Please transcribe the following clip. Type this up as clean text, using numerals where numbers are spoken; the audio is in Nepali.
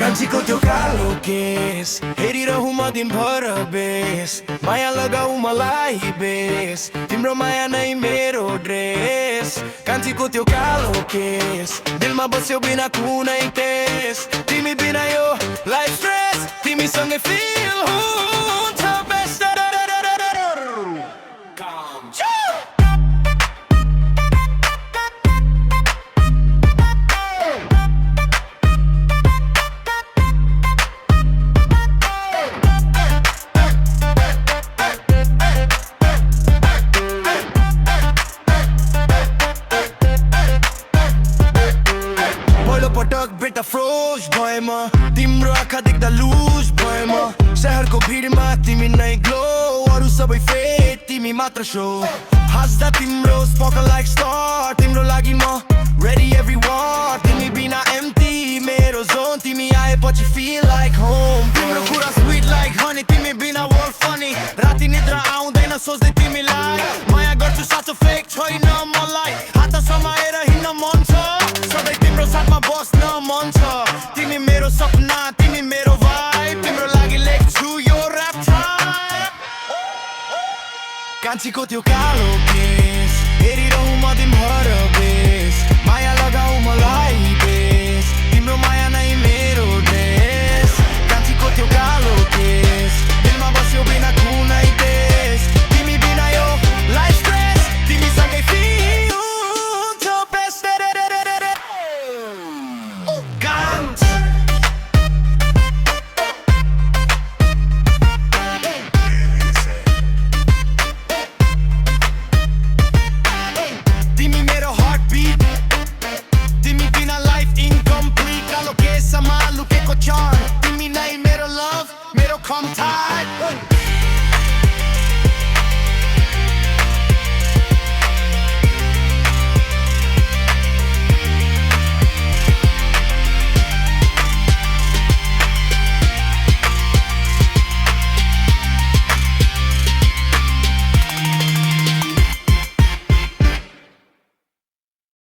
कान्छीको त्यो कालो केस हेरिरहँ म दिनभर बेस माया लगाऊ मलाई बेस तिम्रो माया नै मेरो ड्रेस कान्छीको त्यो कालो केस दिलमा बस्यो बिना कुनै टेस तिमी बिना यो लाइफ स्ट्रेस तिमीसँगै फिल हुन्छ बेस्ट पटक बेटा फ्रोज भए म तिम्रो आँखा देख्दा लुज भए म शहरको भिडमा तिमी नै ग्लो अरु सबै फेक तिमी मात्र शो हाँस्दा तिम्रो स्पोकन लाइक स्टार तिम्रो लागि म रेडी एभ्रीवन तिमी बिना एम्टी मेरो जोन तिमी आएपछि फिल लाइक होम तिम्रो कुरा स्वीट लाइक हनी तिमी बिना वर्ल्ड फनी राति निद्रा आउँदैन सोच्दै तिमीलाई माया गर्छु साँचो फेक छैन मलाई हात समाएर हिँड्न मन छ सधैँ तिम्रो साथमा बस्न मन छ तिमी मेरो सपना तिमी मेरो भाइब तिम्रो लागि लेख्छु यो र्याप टाइप कान्छीको त्यो कालो केस हेरिरहँ म दिनभर बेस